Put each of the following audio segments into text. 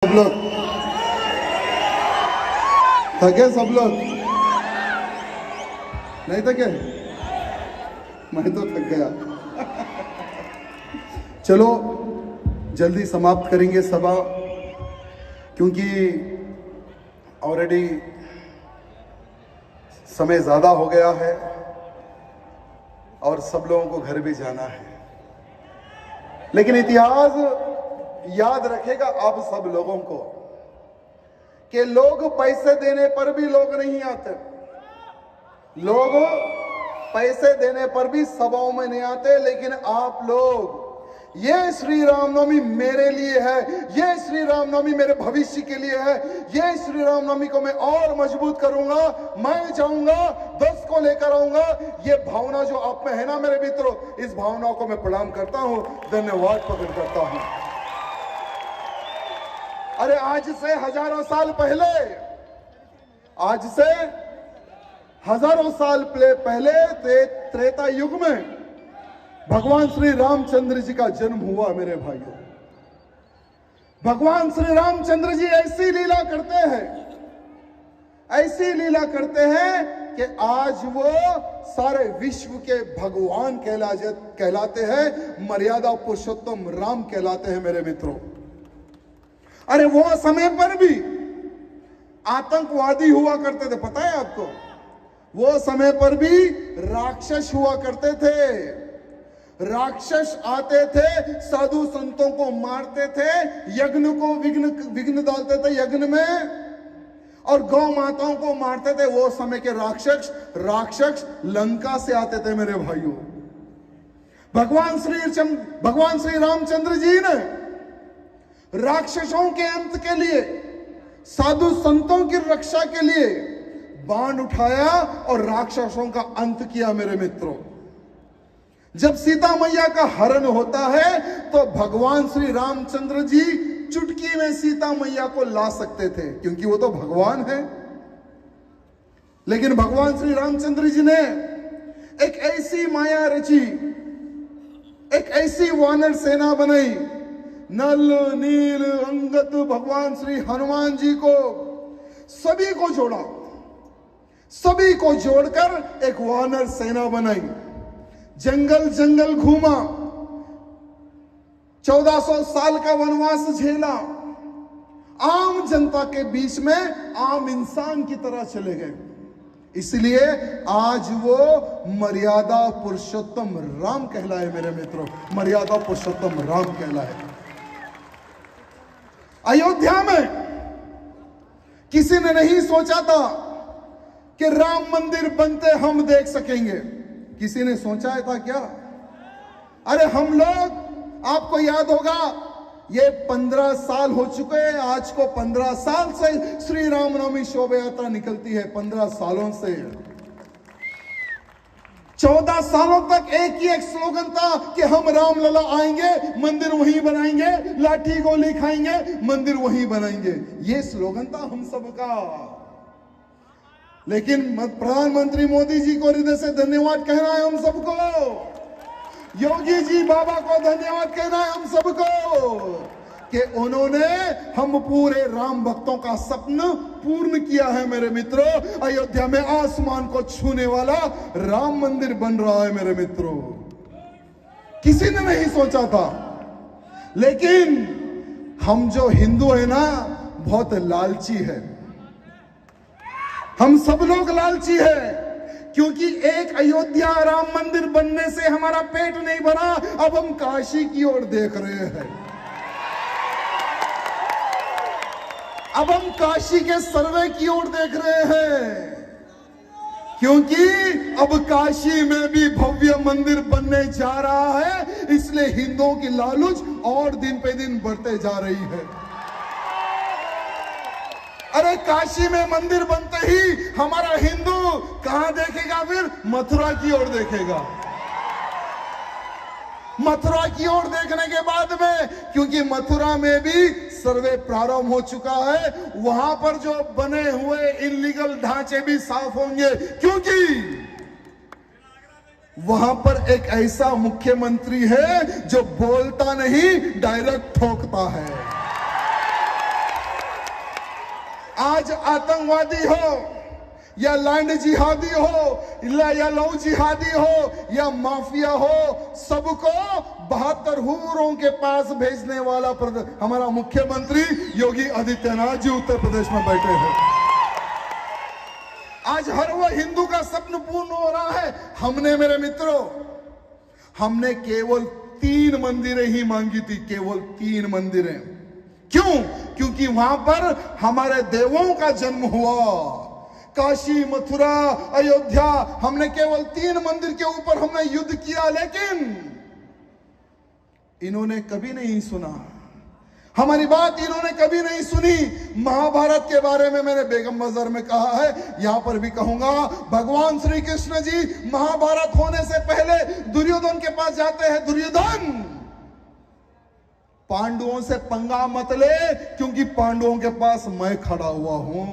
सब लोग थके, सब लोग नहीं थके? मैं तो थक गया। चलो जल्दी समाप्त करेंगे सभा, क्योंकि ऑलरेडी समय ज्यादा हो गया है और सब लोगों को घर भी जाना है। लेकिन इतिहास याद रखेगा आप सब लोगों को कि लोग पैसे देने पर भी लोग नहीं आते, लोग पैसे देने पर भी सभाओं में नहीं आते। लेकिन आप लोग, ये श्री रामनवमी मेरे लिए है, ये श्री रामनवमी मेरे भविष्य के लिए है, ये श्री रामनवमी को मैं और मजबूत करूंगा, मैं जाऊंगा 10 को लेकर आऊंगा। ये भावना जो आप में है ना मेरे मित्रों, इस भावना को मैं प्रणाम करता हूं, धन्यवाद प्रकट करता हूं। अरे आज से हजारों साल पहले, आज से हजारों साल पहले त्रेता युग में भगवान श्री रामचंद्र जी का जन्म हुआ मेरे भाइयों। भगवान श्री रामचंद्र जी ऐसी लीला करते हैं, ऐसी लीला करते हैं कि आज वो सारे विश्व के भगवान कहलाते हैं, मर्यादा पुरुषोत्तम राम कहलाते हैं मेरे मित्रों। अरे वो समय पर भी आतंकवादी हुआ करते थे, पता है आपको? वो समय पर भी राक्षस हुआ करते थे, राक्षस आते थे, साधु संतों को मारते थे, यज्ञ को विघ्न डालते थे यज्ञ में, और गौ माताओं को मारते थे। वो समय के राक्षस लंका से आते थे मेरे भाइयों। भगवान श्री रामचंद्र जी ने राक्षसों के अंत के लिए, साधु संतों की रक्षा के लिए बाण उठाया और राक्षसों का अंत किया मेरे मित्रों। जब सीता मैया का हरण होता है तो भगवान श्री रामचंद्र जी चुटकी में सीता मैया को ला सकते थे, क्योंकि वो तो भगवान है। लेकिन भगवान श्री रामचंद्र जी ने एक ऐसी माया रची, एक ऐसी वानर सेना बनाई, नल नील अंगद भगवान श्री हनुमान जी को, सभी को जोड़ा, सभी को जोड़कर एक वानर सेना बनाई, जंगल जंगल घूमा, 1400 साल का वनवास झेला, आम जनता के बीच में आम इंसान की तरह चले गए। इसलिए आज वो मर्यादा पुरुषोत्तम राम कहलाए मेरे मित्रों, मर्यादा पुरुषोत्तम राम कहलाए। अयोध्या में किसी ने नहीं सोचा था कि राम मंदिर बनते हम देख सकेंगे। किसी ने सोचा था क्या? अरे हम लोग, आपको याद होगा, ये 15 साल हो चुके हैं, आज को 15 साल से श्री रामनवमी शोभा यात्रा निकलती है, 15 सालों से। 14 सालों तक एक ही एक स्लोगन था कि हम रामलला आएंगे, मंदिर वहीं बनाएंगे, लाठी गोली खाएंगे, मंदिर वहीं बनाएंगे। ये स्लोगन था हम सबका। लेकिन प्रधानमंत्री मोदी जी को हृदय से धन्यवाद कहना है हम सबको, योगी जी बाबा को धन्यवाद कहना है हम सबको, कि उन्होंने हम पूरे राम भक्तों का सपना पूर्ण किया है मेरे मित्रों। अयोध्या में आसमान को छूने वाला राम मंदिर बन रहा है मेरे मित्रों। किसी ने नहीं सोचा था। लेकिन हम जो हिंदू है ना, बहुत लालची है, हम सब लोग लालची है, क्योंकि एक अयोध्या राम मंदिर बनने से हमारा पेट नहीं भरा, अब हम काशी की ओर देख रहे हैं, अब हम काशी के सर्वे की ओर देख रहे हैं, क्योंकि अब काशी में भी भव्य मंदिर बनने जा रहा है। इसलिए हिंदुओं की लालच और दिन पे दिन बढ़ते जा रही है। अरे काशी में मंदिर बनते ही हमारा हिंदू कहां देखेगा? फिर मथुरा की ओर देखेगा, मथुरा की ओर देखने के बाद में, क्योंकि मथुरा में भी सर्वे प्रारंभ हो चुका है, वहां पर जो बने हुए इलीगल ढांचे भी साफ होंगे, क्योंकि वहां पर एक ऐसा मुख्यमंत्री है जो बोलता नहीं, डायरेक्ट ठोकता है। आज आतंकवादी हो या लैंड जिहादी हो या लव जिहादी हो या माफिया हो, सबको 72 हूरों के पास भेजने वाला हमारा मुख्यमंत्री योगी आदित्यनाथ जी उत्तर प्रदेश में बैठे हैं। आज हर वो हिंदू का सपना पूर्ण हो रहा है। हमने मेरे मित्रों, हमने केवल 3 मंदिरें ही मांगी थी, केवल 3 मंदिरें। क्यों? क्योंकि वहां पर हमारे देवों का जन्म हुआ। काशी, मथुरा, अयोध्या, हमने केवल 3 मंदिर के ऊपर हमने युद्ध किया, लेकिन इन्होंने कभी नहीं सुना हमारी बात, इन्होंने कभी नहीं सुनी। महाभारत के बारे में मैंने बेगम बाजार में कहा है, यहां पर भी कहूंगा। भगवान श्री कृष्ण जी महाभारत होने से पहले दुर्योधन के पास जाते हैं। दुर्योधन, पांडवों से पंगा मत ले, क्योंकि पांडवों के पास मैं खड़ा हुआ हूं।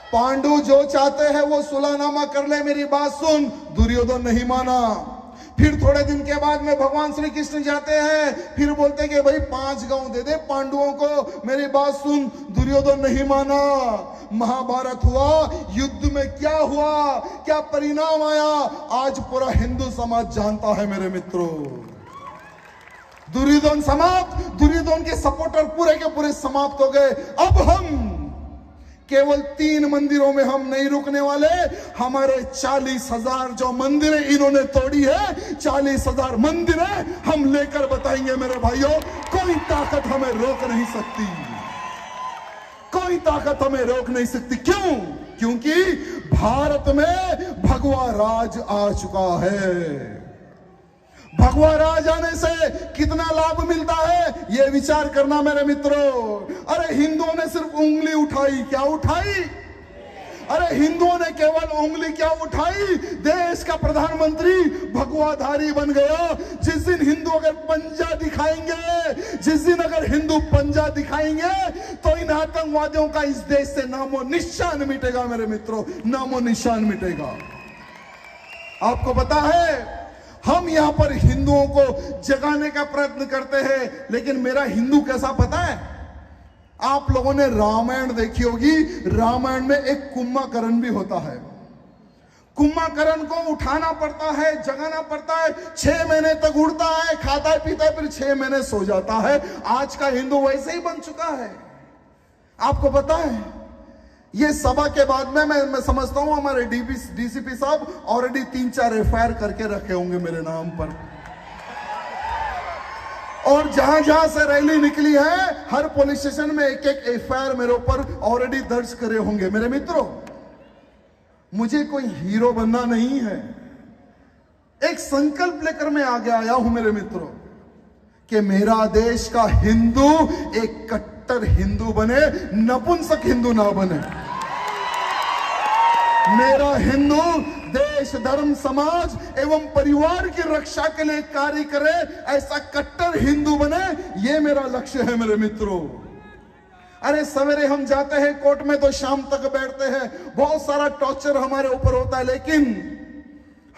पांडु जो चाहते हैं वो सुलहनामा कर ले, मेरी बात सुन। दुर्योधन नहीं माना। फिर थोड़े दिन के बाद में भगवान श्री कृष्ण जाते हैं, फिर बोलते हैं कि भाई 5 गांव दे दे पांडवों को, मेरी बात सुन। दुर्योधन नहीं माना। महाभारत हुआ, युद्ध में क्या हुआ, क्या परिणाम आया, आज पूरा हिंदू समाज जानता है मेरे मित्रों। दुर्योधन समाप्त, दुर्योधन के सपोर्टर पूरे के पूरे समाप्त हो गए। अब हम केवल 3 मंदिरों में हम नहीं रुकने वाले। हमारे 40,000 जो मंदिरें इन्होंने तोड़ी है, 40,000 मंदिरें हम लेकर बताएंगे मेरे भाइयों। कोई ताकत हमें रोक नहीं सकती, कोई ताकत हमें रोक नहीं सकती। क्यों? क्योंकि भारत में भगवा राज आ चुका है। भगवा राज आने से कितना लाभ मिलता है, यह विचार करना मेरे मित्रों। अरे हिंदुओं ने सिर्फ उंगली उठाई, क्या उठाई? अरे हिंदुओं ने केवल उंगली क्या उठाई, देश का प्रधानमंत्री भगवाधारी बन गया। जिस दिन हिंदू अगर पंजा दिखाएंगे, जिस दिन अगर हिंदू पंजा दिखाएंगे, तो इन आतंकवादियों का इस देश से नामो निशान मिटेगा मेरे मित्रों, नामो निशान मिटेगा। आपको पता है, हम यहां पर हिंदुओं को जगाने का प्रयत्न करते हैं, लेकिन मेरा हिंदू कैसा पता है? आप लोगों ने रामायण देखी होगी। रामायण में एक कुंभकर्ण भी होता है। कुंभकर्ण को उठाना पड़ता है, जगाना पड़ता है। 6 महीने तक उड़ता है, खाता है, पीता है, फिर 6 महीने सो जाता है। आज का हिंदू वैसे ही बन चुका है। आपको पता है, ये सभा के बाद में मैं समझता हूं हमारे डीसीपी साहब ऑलरेडी 3-4 एफआईआर करके रखे होंगे मेरे नाम पर। और जहां जहां से रैली निकली है, हर पुलिस स्टेशन में एक एफआईआर मेरे ऊपर ऑलरेडी दर्ज करे होंगे। मेरे मित्रों, मुझे कोई हीरो बनना नहीं है। एक संकल्प लेकर मैं आगे आया हूं मेरे मित्रों, कि मेरा देश का हिंदू एक कट्टर हिंदू बने, नपुंसक हिंदू ना बने। मेरा हिंदू देश, धर्म, समाज एवं परिवार की रक्षा के लिए कार्य करे, ऐसा कट्टर हिंदू बने, यह मेरा लक्ष्य है मेरे मित्रों। अरे सवेरे हम जाते हैं कोर्ट में तो शाम तक बैठते हैं, बहुत सारा टॉर्चर हमारे ऊपर होता है, लेकिन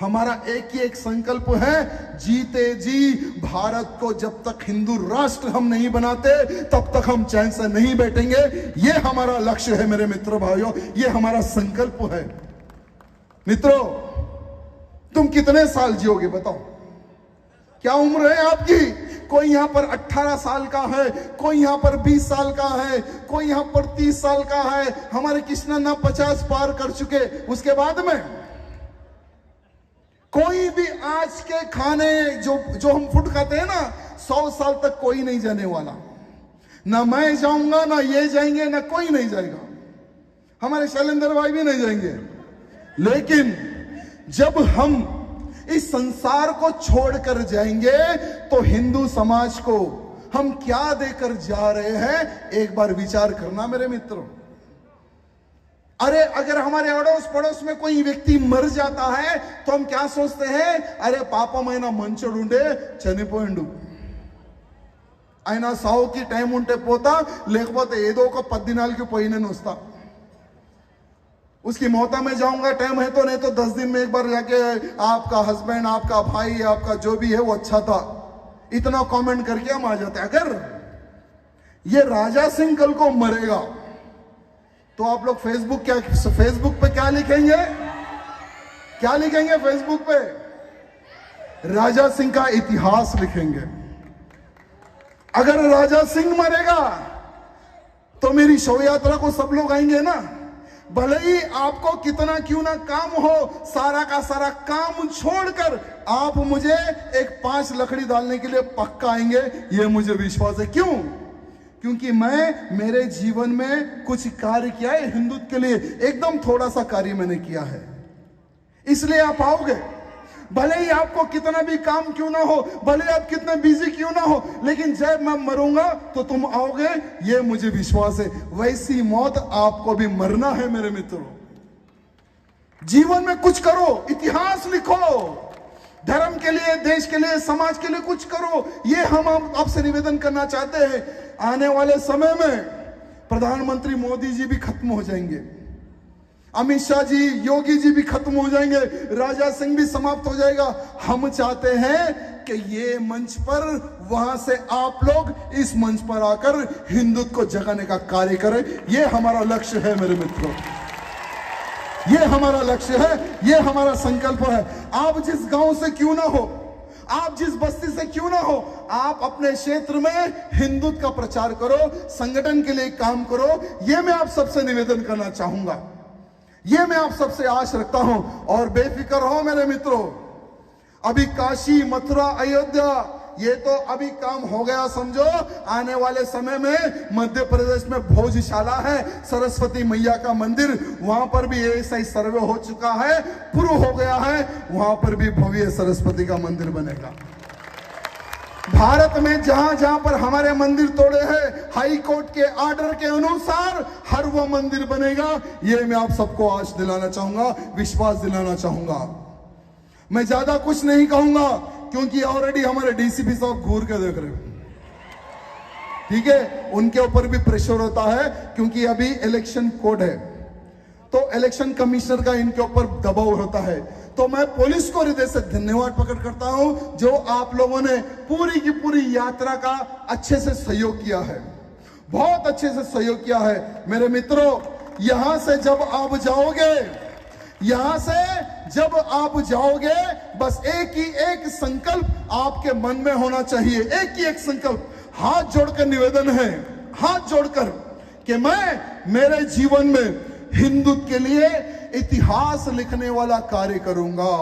हमारा एक ही एक संकल्प है, जीते जी भारत को जब तक हिंदू राष्ट्र हम नहीं बनाते, तब तक हम चैन से नहीं बैठेंगे। यह हमारा लक्ष्य है मेरे मित्रों, भाइयों, यह हमारा संकल्प है। मित्रों, तुम कितने साल जियोगे बताओ? क्या उम्र है आपकी? कोई यहां पर 18 साल का है, कोई यहां पर 20 साल का है, कोई यहां पर 30 साल का है। हमारे कृष्णा ना 50 पार कर चुके। उसके बाद में कोई भी आज के खाने जो हम फूड खाते हैं ना, 100 साल तक कोई नहीं जाने वाला। ना मैं जाऊंगा, ना ये जाएंगे, ना कोई नहीं जाएगा। हमारे शैलेंद्र भाई भी नहीं जाएंगे। लेकिन जब हम इस संसार को छोड़कर जाएंगे, तो हिंदू समाज को हम क्या देकर जा रहे हैं, एक बार विचार करना मेरे मित्रों। अरे अगर हमारे अड़ोस पड़ोस में कोई व्यक्ति मर जाता है, तो हम क्या सोचते हैं? अरे पापमैना मंचोडुंडे चनिपोयिंडु, आयना सावुकी टाइम उंटे पोता, लेकिपोते ఏదో ఒక 10 దినాలకి పోయినను వస్తా। उसकी मौता में जाऊंगा, टाइम है तो, नहीं तो 10 दिन में एक बार जाके आपका हस्बैंड, आपका भाई, आपका जो भी है वो अच्छा था, इतना कमेंट करके हम आ जाते हैं। अगर ये राजा सिंह कल को मरेगा तो आप लोग फेसबुक पे क्या लिखेंगे? क्या लिखेंगे फेसबुक पे? राजा सिंह का इतिहास लिखेंगे। अगर राजा सिंह मरेगा तो मेरी शव यात्रा को सब लोग आएंगे ना। भले ही आपको कितना क्यों ना काम हो, सारा का सारा काम छोड़कर आप मुझे एक 5 लकड़ी डालने के लिए पक्का आएंगे, ये मुझे विश्वास है। क्यों? क्योंकि मेरे जीवन में कुछ कार्य किया है हिंदुत्व के लिए, एकदम थोड़ा सा कार्य मैंने किया है, इसलिए आप आओगे। भले ही आपको कितना भी काम क्यों ना हो, भले आप कितने बिजी क्यों ना हो, लेकिन जब मैं मरूंगा तो तुम आओगे, ये मुझे विश्वास है। वैसी मौत आपको भी मरना है मेरे मित्रों। जीवन में कुछ करो, इतिहास लिखो, धर्म के लिए, देश के लिए, समाज के लिए कुछ करो, ये हम आपसे निवेदन करना चाहते हैं। आने वाले समय में प्रधानमंत्री मोदी जी भी खत्म हो जाएंगे, अमित शाह जी, योगी जी भी खत्म हो जाएंगे, राजा सिंह भी समाप्त हो जाएगा। हम चाहते हैं कि ये मंच पर, वहां से आप लोग इस मंच पर आकर हिंदुत्व को जगाने का कार्य करें। ये हमारा लक्ष्य है मेरे मित्रों, ये हमारा लक्ष्य है, ये हमारा संकल्प है। आप जिस गांव से क्यों ना हो, आप जिस बस्ती से क्यों ना हो, आप अपने क्षेत्र में हिंदुत्व का प्रचार करो, संगठन के लिए काम करो। ये मैं आप सबसे निवेदन करना चाहूंगा, ये मैं आप सबसे आश रखता हूं। और बेफिक्र हो मेरे मित्रों, अभी काशी, मथुरा, अयोध्या, ये तो अभी काम हो गया समझो। आने वाले समय में मध्य प्रदेश में भोजशाला है, सरस्वती मैया का मंदिर, वहां पर भी ऐसा ही सर्वे हो चुका है, पूरा हो गया है, वहां पर भी भव्य सरस्वती का मंदिर बनेगा। भारत में जहां जहां पर हमारे मंदिर तोड़े हैं, हाई कोर्ट के ऑर्डर के अनुसार हर वो मंदिर बनेगा। ये मैं आप सबको आश दिलाना चाहूंगा, विश्वास दिलाना चाहूंगा। मैं ज्यादा कुछ नहीं कहूंगा क्योंकि ऑलरेडी हमारे डीसीपी साहब घूर के देख रहे हैं, ठीक है। उनके ऊपर भी प्रेशर होता है क्योंकि अभी इलेक्शन कोड है, तो इलेक्शन कमिश्नर का इनके ऊपर दबाव होता है। तो मैं पुलिस को हृदय से धन्यवाद प्रकट करता हूं जो आप लोगों ने पूरी की पूरी यात्रा का अच्छे से सहयोग किया है, बहुत अच्छे से सहयोग किया है। मेरे मित्रों, यहां से जब आप जाओगे, यहां से जब आप जाओगे, बस एक ही एक संकल्प आपके मन में होना चाहिए, एक ही एक संकल्प। हाथ जोड़कर निवेदन है, हाथ जोड़कर, कि मैं मेरे जीवन में हिंदुत्व के लिए इतिहास लिखने वाला कार्य करूंगा,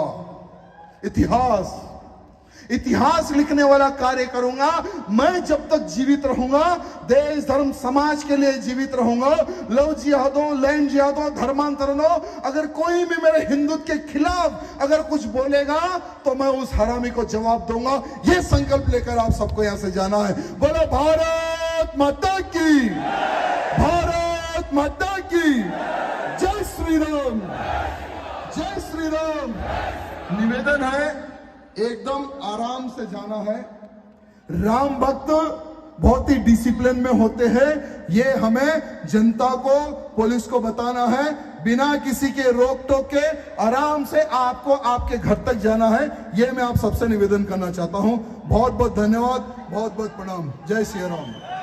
इतिहास लिखने वाला कार्य करूंगा। मैं जब तक जीवित रहूंगा, देश धर्म समाज के लिए जीवित रहूंगा। लव जिहाद हो, लैंड जिहाद हो, धर्मांतरण हो, अगर कोई भी मेरे हिंदुत्व के खिलाफ अगर कुछ बोलेगा तो मैं उस हरामी को जवाब दूंगा। यह संकल्प लेकर आप सबको यहां से जाना है। बोलो भारत माता की, भारत माता की जय श्री राम, जय श्री राम। निवेदन है, एकदम आराम से जाना है। राम भक्त बहुत ही डिसिप्लिन में होते हैं, ये हमें जनता को, पुलिस को बताना है। बिना किसी के रोक टोक के आराम से आपको आपके घर तक जाना है। ये मैं आप सबसे निवेदन करना चाहता हूं। बहुत बहुत धन्यवाद, बहुत बहुत प्रणाम। जय श्री राम।